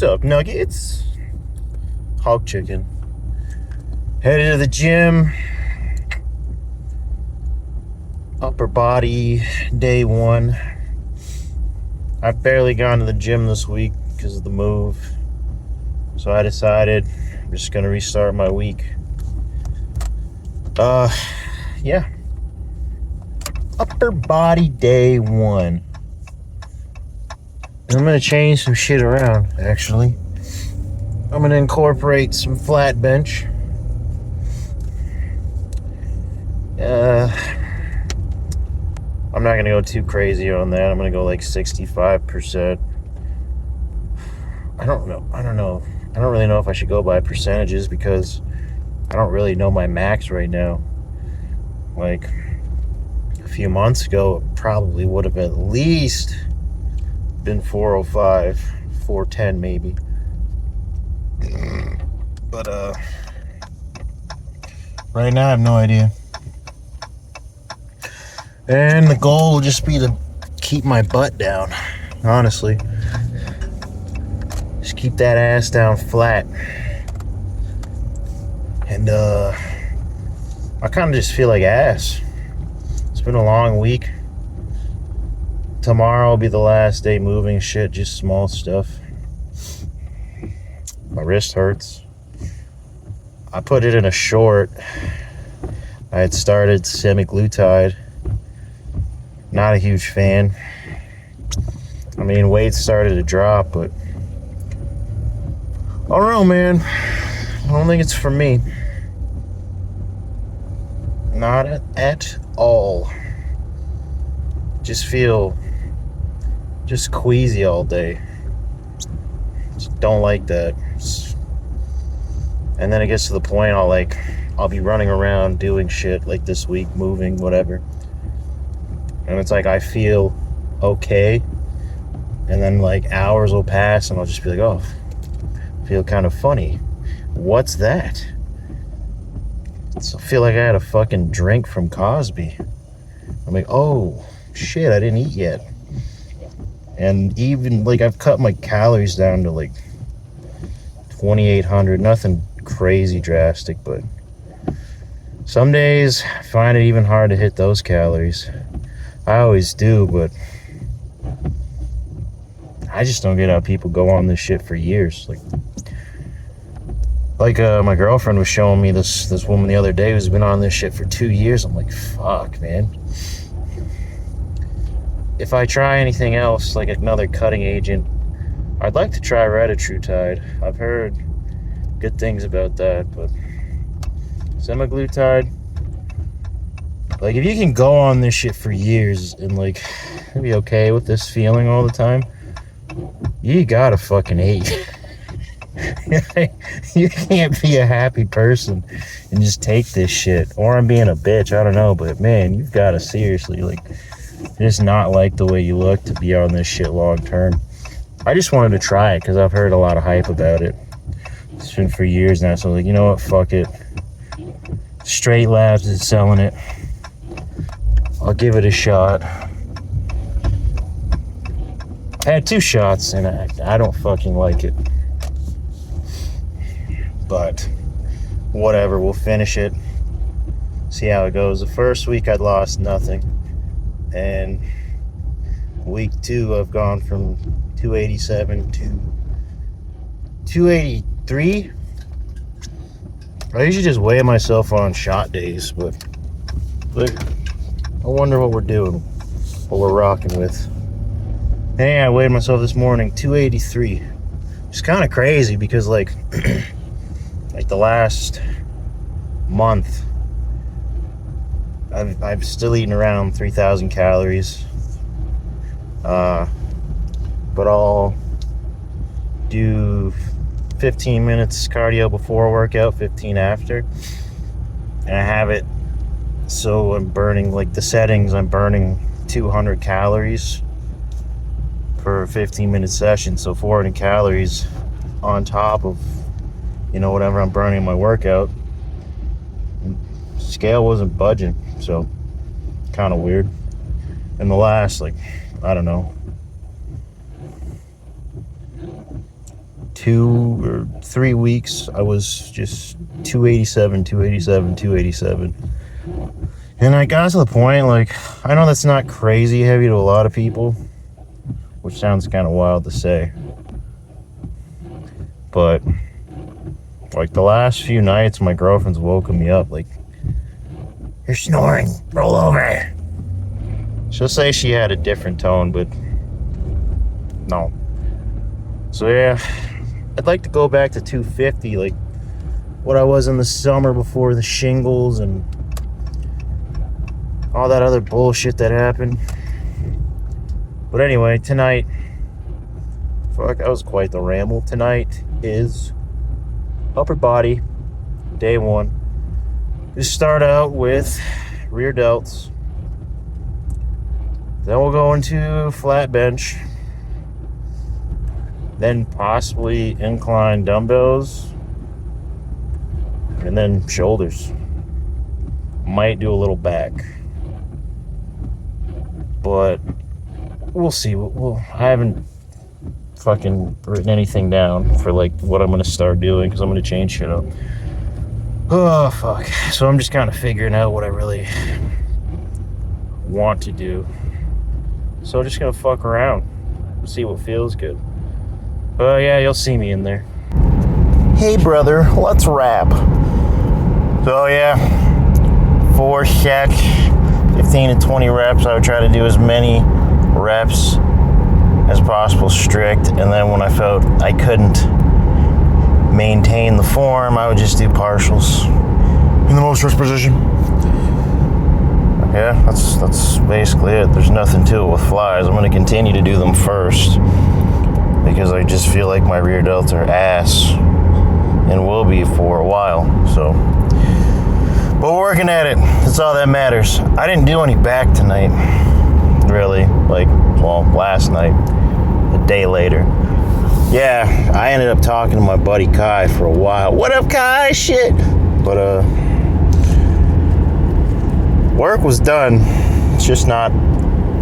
up, Nuggets? Hog chicken. Headed to the gym. Upper body, day one. I've barely gone to the gym this week because of the move. So I decided I'm just going to restart my week. Yeah. Upper body day one. I'm going to change some shit around, actually. I'm going to incorporate some flat bench. I'm not going to go too crazy on that. I'm going to go like 65%. I don't know. I don't really know if I should go by percentages because I don't really know my max right now. Like a few months ago, it probably would have at least been 405, 410 maybe. But right now I have no idea. And the goal will just be to keep my butt down, honestly. Just keep that ass down flat. And I kind of just feel like ass. It's been a long week. Tomorrow will be the last day moving shit, just small stuff. My wrist hurts. I put it in a short. I had started semaglutide. Not a huge fan. I mean, weight started to drop, but I don't know, man. I don't think it's for me. Not at all. Just feel just queasy all day. Just don't like that. And then it gets to the point I'll be running around doing shit like this week, moving, whatever. And it's like I feel okay. And then like hours will pass and I'll just be like, oh, I feel kind of funny. What's that? I feel like I had a fucking drink from Cosby. I'm like, oh shit, I didn't eat yet. And even like I've cut my calories down to like 2,800. Nothing crazy drastic, but some days I find it even hard to hit those calories. I always do, but I just don't get how people go on this shit for years. Like my girlfriend was showing me this woman the other day who's been on this shit for 2 years. I'm like, fuck, man. If I try anything else, like another cutting agent, I'd like to try retatrutide. I've heard good things about that, but semaglutide, like if you can go on this shit for years and like be okay with this feeling all the time, you gotta fucking hate. You can't be a happy person and just take this shit. Or I'm being a bitch, I don't know, but man, you've gotta seriously like just not like the way you look to be on this shit long term. I just wanted to try it because I've heard a lot of hype about it. It's been for years now, so like, you know what, fuck it. Straight Labs is selling it. I'll give it a shot. I had 2 shots and I don't fucking like it. But whatever, we'll finish it. See how it goes. The first week I'd lost nothing. And week 2 I've gone from 287 to 283. I usually just weigh myself on shot days, but I wonder what we're doing, what we're rocking with. Hey, I weighed myself this morning, 283. It's kind of crazy because like the last month, I've still eaten around 3,000 calories. But I'll do 15 minutes cardio before workout, 15 after. And I have it so I'm burning, like the settings, I'm burning 200 calories for a 15-minute session. So 400 calories on top of, you know, whatever I'm burning in my workout. Scale wasn't budging, so kind of weird. And the last, like, I don't know, 2 or 3 weeks, I was just 287. And I got to the point, like, I know that's not crazy heavy to a lot of people, which sounds kind of wild to say. But, like, the last few nights, my girlfriend's woken me up, like, "You're snoring, roll over." She'll say she had a different tone, but no. So, yeah, I'd like to go back to 250, like what I was in the summer before the shingles and all that other bullshit that happened. But anyway, tonight, fuck, that was quite the ramble. Tonight is upper body, day 1. We start out with rear delts. Then we'll go into flat bench. Then possibly incline dumbbells. And then shoulders. Might do a little back. But we'll see. I haven't fucking written anything down for like what I'm going to start doing because I'm going to change shit up. Oh, fuck. So I'm just kind of figuring out what I really want to do. So I'm just going to fuck around. See what feels good. But yeah, you'll see me in there. Hey, brother, let's rap. So yeah, 4 sets, 15 to 20 reps. I would try to do as many reps as possible strict. And then when I felt I couldn't maintain the form, I would just do partials in the most strict position. Yeah, that's basically it. There's nothing to it with flies. I'm going to continue to do them first because I just feel like my rear delts are ass and will be for a while. So, but we're working at it. That's all that matters. I didn't do any back tonight, really. Like, well, last night, a day later. Yeah, I ended up talking to my buddy Kai for a while. What up, Kai? Shit. But, work was done. It's just not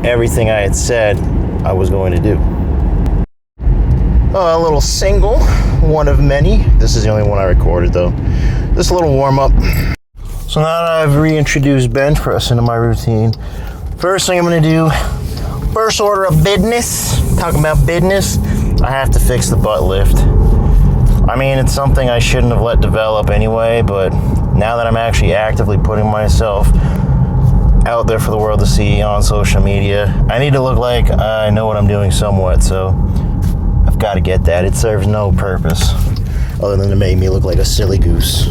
everything I had said I was going to do. A little single, one of many. This is the only one I recorded, though. Just a little warm-up. So now that I've reintroduced bench press into my routine, first thing I'm going to do, first order of bidness, talking about bidness, I have to fix the butt lift. I mean, it's something I shouldn't have let develop anyway, but now that I'm actually actively putting myself out there for the world to see on social media, I need to look like I know what I'm doing somewhat, so I've got to get that. It serves no purpose other than to make me look like a silly goose.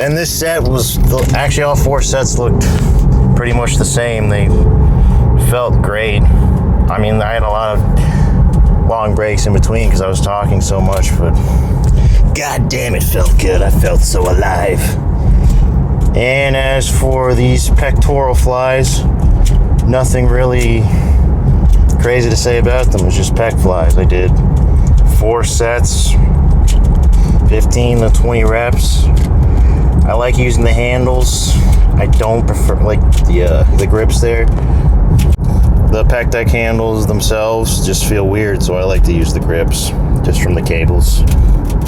And this set was, actually all 4 sets looked pretty much the same. They felt great. I mean, I had a lot of long breaks in between because I was talking so much, but god damn, it felt good. I felt so alive. And as for these pectoral flies, nothing really crazy to say about them. It's just pec flies. I did 4 sets, 15 to 20 reps. I like using the handles. I don't prefer like the grips there. The pec deck handles themselves just feel weird, so I like to use the grips just from the cables.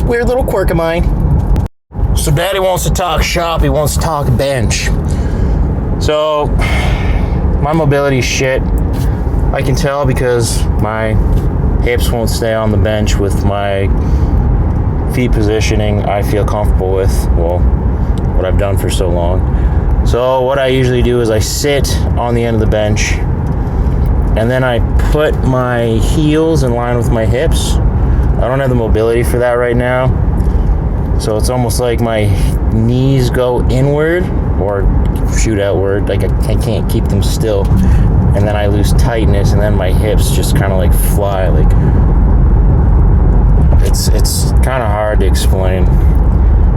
Weird little quirk of mine. So Daddy wants to talk shop. He wants to talk bench. So my mobility shit. I can tell because my hips won't stay on the bench with my feet positioning I feel comfortable with. Well, what I've done for so long. So what I usually do is I sit on the end of the bench and then I put my heels in line with my hips. I don't have the mobility for that right now. So it's almost like my knees go inward or shoot outward. Like I can't keep them still. And then I lose tightness and then my hips just kind of like fly. Like it's kind of hard to explain.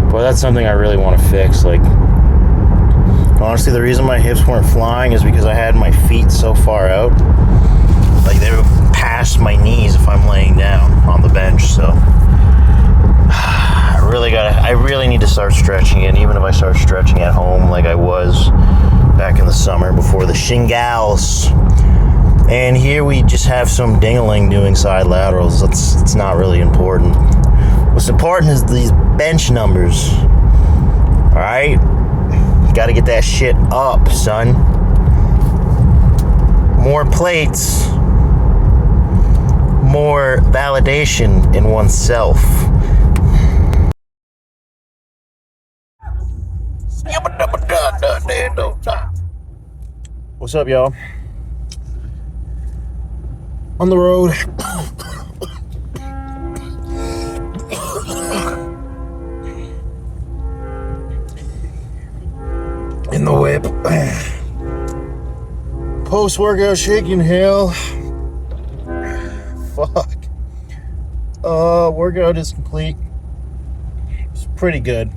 But that's something I really want to fix. Like, honestly, the reason my hips weren't flying is because I had my feet so far out. Like, they were past my knees if I'm laying down on the bench. So, I really need to start stretching it. Even if I start stretching at home like I was back in the summer before the shingles. And here we just have some ding-a-ling doing side laterals. It's not really important. What's important is these bench numbers. Alright? You gotta get that shit up, son. More plates, more validation in oneself. What's up, y'all? On the road. In the whip. Post-workout shake and inhale. Fuck. Workout is complete. It's pretty good.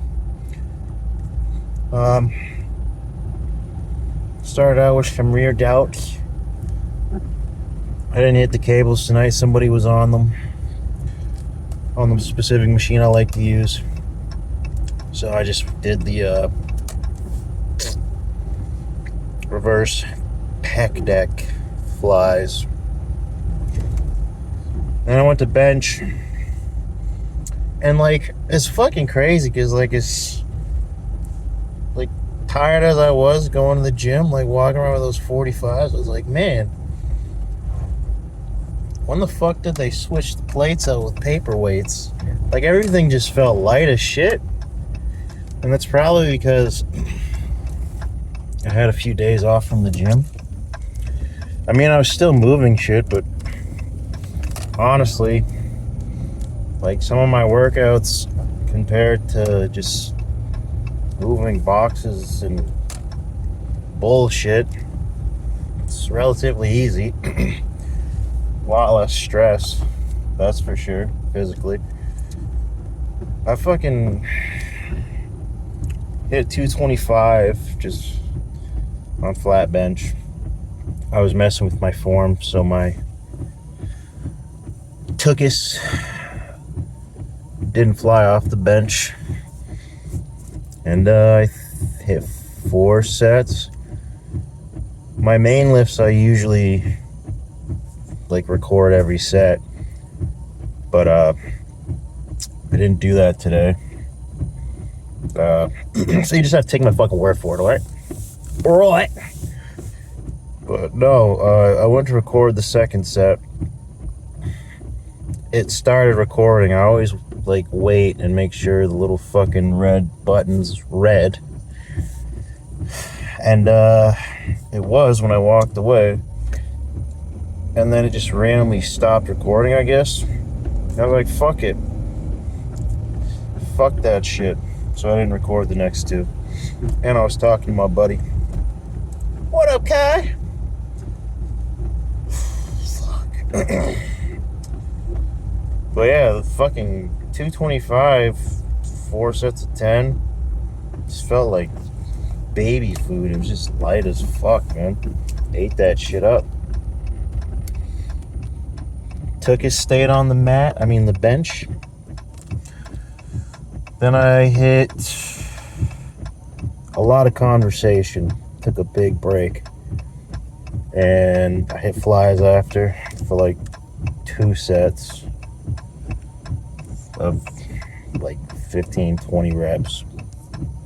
Started out with some rear doubts. I didn't hit the cables tonight. Somebody was on them. On the specific machine I like to use. So I just did the reverse pec deck flies. And I went to bench. And like, it's fucking crazy because like it's like tired as I was going to the gym, like walking around with those 45s, I was like, man, when the fuck did they switch the plates out with paper weights? Like everything just felt light as shit. And that's probably because I had a few days off from the gym. I mean, I was still moving shit, but honestly, like some of my workouts compared to just moving boxes and bullshit, it's relatively easy. A lot less stress, that's for sure, physically. I fucking hit 225 just on flat bench. I was messing with my form, so my tuchus didn't fly off the bench. And I hit 4 sets. My main lifts I usually like record every set, but I didn't do that today. So you just have to take my fucking word for it, alright? Alright. But no, I went to record the second set. It started recording. I always like wait and make sure the little fucking red button's red. And it was when I walked away. And then it just randomly stopped recording, I guess. I was like, fuck it. Fuck that shit. So I didn't record the next 2. And I was talking to my buddy. What up, Kai? Fuck. But yeah, the fucking 225, 4 sets of 10, just felt like baby food. It was just light as fuck, man. Ate that shit up. Took his stayed on the mat, the bench. Then I hit a lot of conversation. Took a big break. And I hit flies after for like 2 sets of like 15, 20 reps.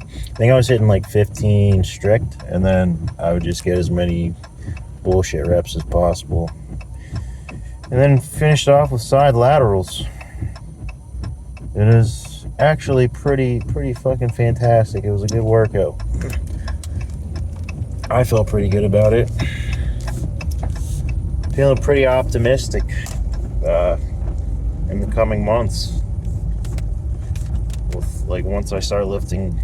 I think I was hitting like 15 strict, and then I would just get as many bullshit reps as possible. And then finished off with side laterals. It is actually pretty fucking fantastic. It was a good workout. I felt pretty good about it. Feeling pretty optimistic in the coming months. With, like, once I start lifting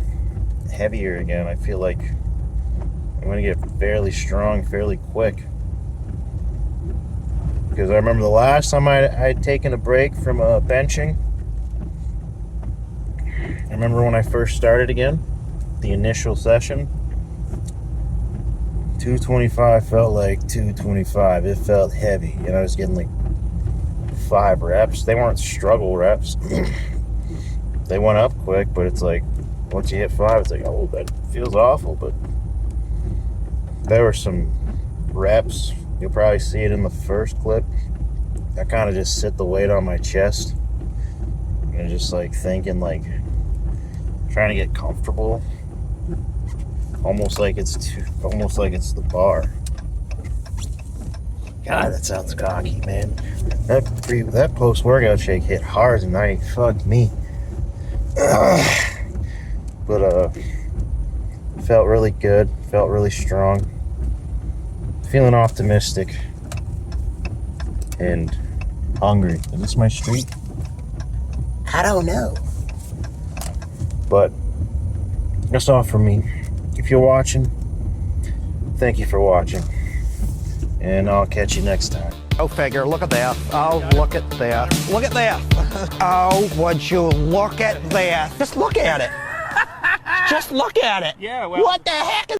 heavier again, I feel like I'm gonna get fairly strong fairly quick. Because I remember the last time I'd taken a break from benching. I remember when I first started again, the initial session, 225 felt like 225. It felt heavy, and I was getting like 5 reps. They weren't struggle reps. They went up quick, but it's like once you hit 5, it's like, oh, that feels awful. But there were some reps You'll probably see it in the first clip. I kind of just sit the weight on my chest and just like thinking, like trying to get comfortable, almost like it's the bar. God, that sounds cocky, man. That post-workout shake hit hard tonight. Fuck me. But felt really good. Felt really strong. Feeling optimistic and hungry. Is this my street? I don't know. But that's all from me. If you're watching, thank you for watching. And I'll catch you next time. Go figure. Look at that. Oh, look at that. Look at that. Oh, would you look at that? Just look at it. Just look at it. Yeah, well. What the heck is